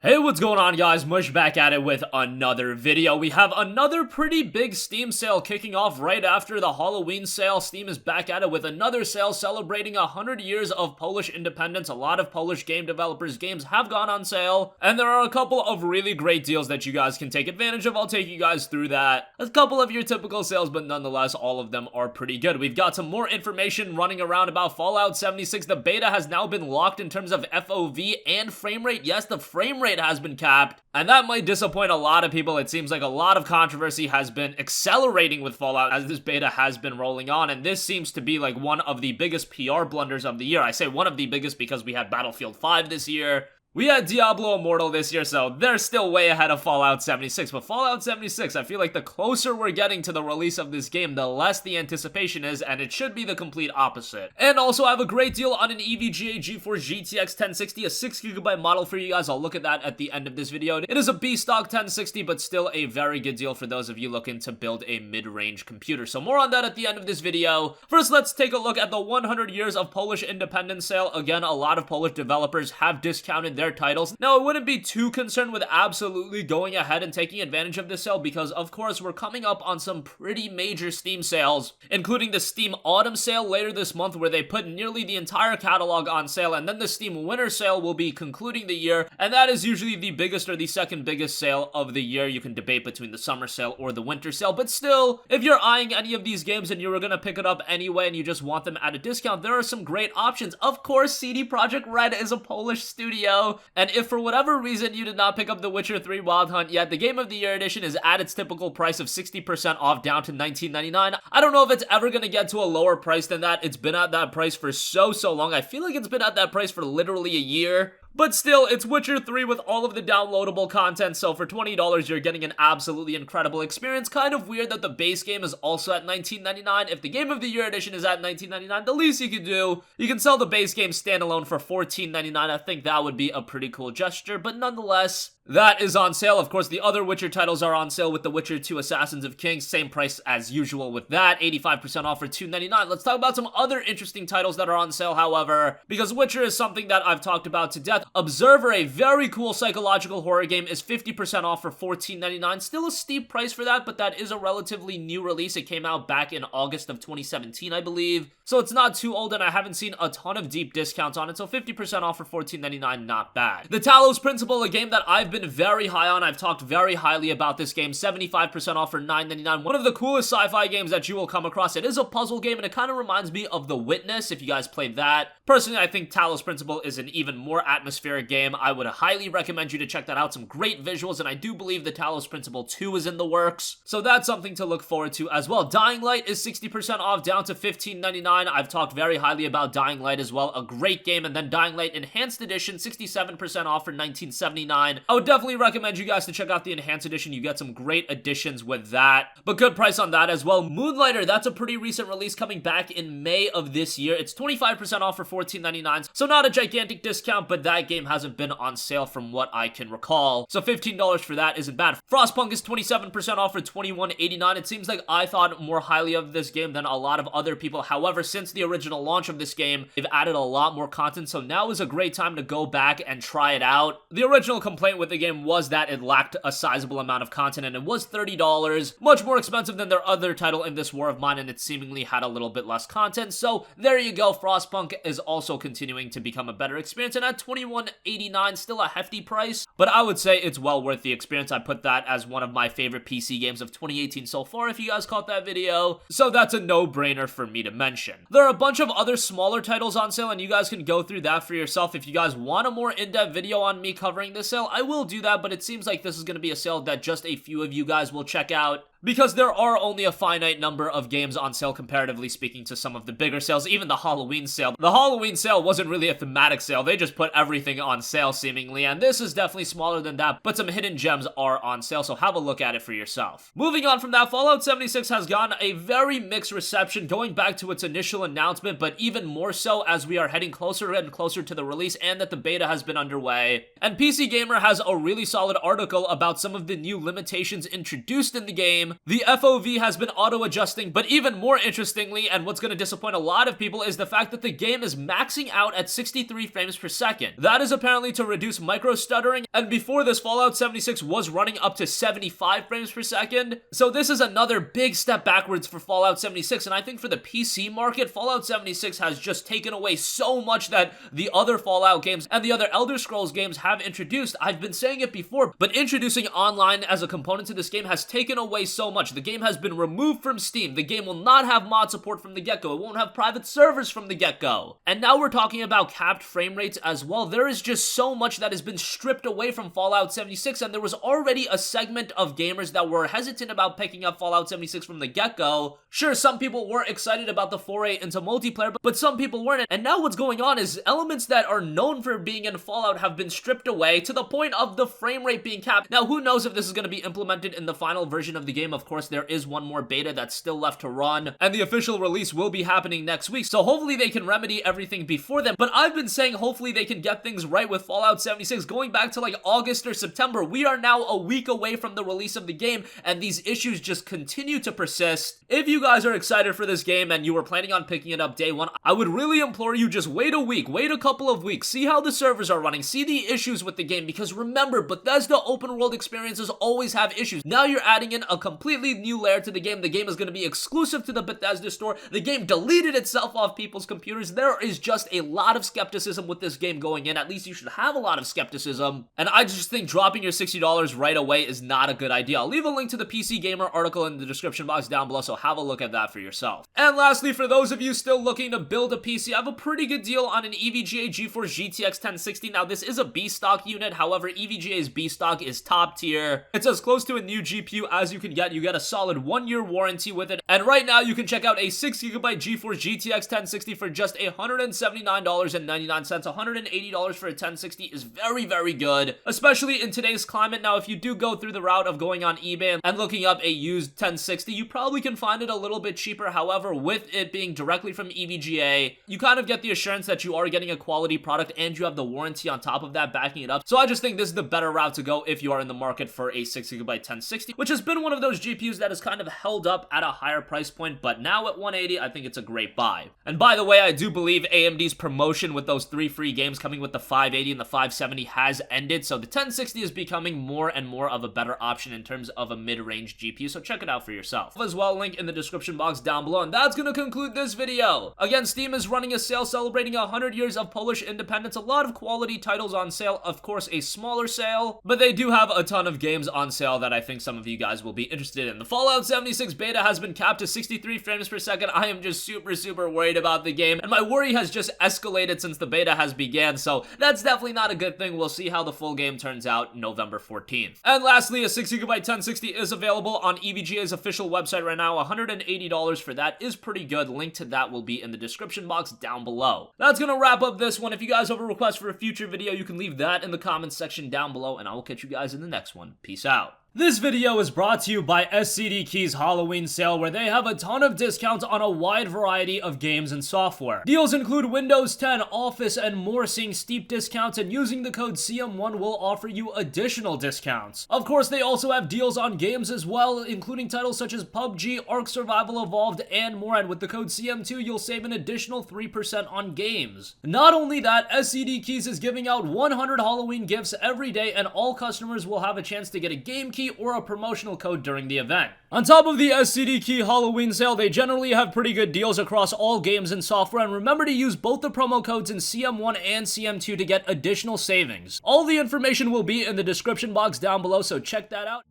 Hey, what's going on, guys? Mush back at it with another video. We have another pretty big Steam sale kicking off right after the Halloween sale. Steam is back at it with another sale celebrating 100 years of Polish independence. A lot of Polish game developers' games have gone on sale, and there are a couple of really great deals that you guys can take advantage of. I'll take you guys through that. A couple of your typical sales, but nonetheless, all of them are pretty good. We've got some more information running around about Fallout 76. The beta has now been locked in terms of FOV and frame rate. Yes, the frame rate has been capped, and that might disappoint a lot of people. It seems like a lot of controversy has been accelerating with Fallout as this beta has been rolling on, and this seems to be like one of the biggest PR blunders of the year. I say one of the biggest because we had Battlefield 5 this year. We had Diablo Immortal this year, so they're still way ahead of Fallout 76. But Fallout 76, I feel like the closer we're getting to the release of this game, the less the anticipation is, and it should be the complete opposite. And also, I have a great deal on an EVGA GeForce GTX 1060, a 6GB model for you guys. I'll look at that at the end of this video. It is a B-stock 1060, but still a very good deal for those of you looking to build a mid-range computer. So more on that at the end of this video. First, let's take a look at the 100 years of Polish independence sale. Again, a lot of Polish developers have discounted their titles. Now, I wouldn't be too concerned with absolutely going ahead and taking advantage of this sale because, of course, we're coming up on some pretty major Steam sales, including the Steam Autumn sale later this month where they put nearly the entire catalog on sale, and then the Steam Winter sale will be concluding the year, and that is usually the biggest or the second biggest sale of the year. You can debate between the summer sale or the winter sale, but still, if you're eyeing any of these games and you were gonna pick it up anyway and you just want them at a discount, there are some great options. Of course, CD Projekt Red is a Polish studio, and if for whatever reason you did not pick up The Witcher 3 Wild Hunt yet, the Game of the Year edition is at its typical price of 60% off, down to $19.99. I don't know if it's ever going to get to a lower price than that. It's been at that price for so long. I feel like it's been at that price for literally a year. But still, it's Witcher 3 with all of the downloadable content, so for $20, you're getting an absolutely incredible experience. Kind of weird that the base game is also at $19.99. If the Game of the Year edition is at $19.99, the least you can do, you can sell the base game standalone for $14.99. I think that would be a pretty cool gesture, but nonetheless, that is on sale. Of course, the other Witcher titles are on sale with The Witcher 2 Assassins of Kings. Same price as usual with that, 85% off for $2.99. Let's talk about some other interesting titles that are on sale, however, because Witcher is something that I've talked about to death. Observer, a very cool psychological horror game, is 50% off for $14.99. Still a steep price for that, but that is a relatively new release. It came out back in August of 2017, I believe. So it's not too old, and I haven't seen a ton of deep discounts on it, so 50% off for $14.99, not bad. The Talos Principle, a game that I've been very high on. I've talked very highly about this game. 75% off for $9.99. One of the coolest sci-fi games that you will come across. It is a puzzle game, and it kind of reminds me of The Witness, if you guys played that. Personally, I think Talos Principle is an even more atmospheric game. I would highly recommend you to check that out. Some great visuals, and I do believe the Talos Principle 2 is in the works. So that's something to look forward to as well. Dying Light is 60% off, down to $15.99. I've talked very highly about Dying Light as well. A great game. And then Dying Light Enhanced Edition, 67% off for $19.79. I would definitely recommend you guys to check out the Enhanced Edition. You get some great additions with that, but good price on that as well. Moonlighter, that's a pretty recent release coming back in May of this year. It's 25% off for $14.99, so not a gigantic discount, but that game hasn't been on sale from what I can recall, so $15 for that isn't bad. Frostpunk is 27% off for $21.89. It seems like I thought more highly of this game than a lot of other people. However, since the original launch of this game, they've added a lot more content, so now is a great time to go back and try it out. The original complaint with the game was that it lacked a sizable amount of content, and it was $30, much more expensive than their other title in this War of Mine, and it seemingly had a little bit less content, so there you go. Frostpunk is also continuing to become a better experience, and at $21.89, still a hefty price, but I would say it's well worth the experience. I put that as one of my favorite PC games of 2018 so far, if you guys caught that video, so that's a no-brainer for me to mention. There are a bunch of other smaller titles on sale, and you guys can go through that for yourself. If you guys want a more in-depth video on me covering this sale, I will do that, but it seems like this is going to be a sale that just a few of you guys will check out, because there are only a finite number of games on sale comparatively speaking to some of the bigger sales, even the Halloween sale. The Halloween sale wasn't really a thematic sale, they just put everything on sale seemingly, and this is definitely smaller than that, but some hidden gems are on sale, so have a look at it for yourself. Moving on from that, Fallout 76 has gotten a very mixed reception going back to its initial announcement, but even more so as we are heading closer and closer to the release and that the beta has been underway. And PC Gamer has a really solid article about some of the new limitations introduced in the game, game. The FOV has been auto-adjusting, but even more interestingly, and what's going to disappoint a lot of people, is the fact that the game is maxing out at 63 frames per second. That is apparently to reduce micro-stuttering, and before this, Fallout 76 was running up to 75 frames per second, so this is another big step backwards for Fallout 76, and I think for the PC market, Fallout 76 has just taken away so much that the other Fallout games and the other Elder Scrolls games have introduced. I've been saying it before, but introducing online as a component to this game has taken away so much. The game has been removed from Steam. The game will not have mod support from the get-go. It won't have private servers from the get-go. And now we're talking about capped frame rates as well. There is just so much that has been stripped away from Fallout 76, and there was already a segment of gamers that were hesitant about picking up Fallout 76 from the get-go. Sure, some people were excited about the foray into multiplayer, but some people weren't. And now what's going on is elements that are known for being in Fallout have been stripped away to the point of the frame rate being capped. Now, who knows if this is going to be implemented in the final version of the game. Of course, there is one more beta that's still left to run, and the official release will be happening next week, so hopefully they can remedy everything before then. But I've been saying hopefully they can get things right with Fallout 76 going back to like August or September. We are now a week away from the release of the game, and these issues just continue to persist. If you guys are excited for this game and you were planning on picking it up day one, I would really implore you, just wait a week, wait a couple of weeks, see how the servers are running, see the issues with the game, because remember, Bethesda open world experiences always have issues. Now you're adding in a completely new layer to the game. The game is going to be exclusive to the Bethesda store. The game deleted itself off people's computers. There is just a lot of skepticism with this game going in. At least you should have a lot of skepticism. And I just think dropping your $60 right away is not a good idea. I'll leave a link to the PC Gamer article in the description box down below, so have a look at that for yourself. And lastly, for those of you still looking to build a PC, I have a pretty good deal on an EVGA GeForce GTX 1060. Now, this is a B-stock unit. However, EVGA's B-stock is top tier. It's as close to a new GPU as you can get. You get a solid 1-year warranty with it. And right now, you can check out a 6GB GeForce GTX 1060 for just $179.99. $180 for a 1060 is very, very good, especially in today's climate. Now, if you do go through the route of going on eBay and looking up a used 1060, you probably can find it a little bit cheaper. However, with it being directly from EVGA, you kind of get the assurance that you are getting a quality product, and you have the warranty on top of that backing it up. So I just think this is the better route to go if you are in the market for a 6GB 1060, which has been one of those GPUs that has kind of held up at a higher price point, but now at $180, I think it's a great buy. And by the way, I do believe AMD's promotion with those 3 free games coming with the 580 and the 570 has ended, so the 1060 is becoming more and more of a better option in terms of a mid-range GPU, so check it out for yourself. As well, link in the description box down below, and that's gonna conclude this video. Again, Steam is running a sale celebrating 100 years of Polish independence. A lot of quality titles on sale, of course a smaller sale, but they do have a ton of games on sale that I think some of you guys will be interested in. The Fallout 76 beta has been capped to 63 frames per second. I am just super worried about the game, and my worry has just escalated since the beta has began, so that's definitely not a good thing. We'll see how the full game turns out November 14th. And lastly, a 6GB 1060 is available on EVGA's official website right now. $180 for that is pretty good. Link to that will be in the description box down below. That's gonna wrap up this one. If you guys have a request for a future video, you can leave that in the comments section down below, and I will catch you guys in the next one. Peace out. This video is brought to you by SCDKey's Halloween sale, where they have a ton of discounts on a wide variety of games and software. Deals include Windows 10, Office, and more, seeing steep discounts, and using the code CM1 will offer you additional discounts. Of course, they also have deals on games as well, including titles such as PUBG, Ark Survival Evolved, and more, and with the code CM2, you'll save an additional 3% on games. Not only that, SCDKeys is giving out 100 Halloween gifts every day, and all customers will have a chance to get a game key or a promotional code during the event. On top of the SCDKey Halloween sale, they generally have pretty good deals across all games and software, and remember to use both the promo codes in CM1 and CM2 to get additional savings. All the information will be in the description box down below, so check that out.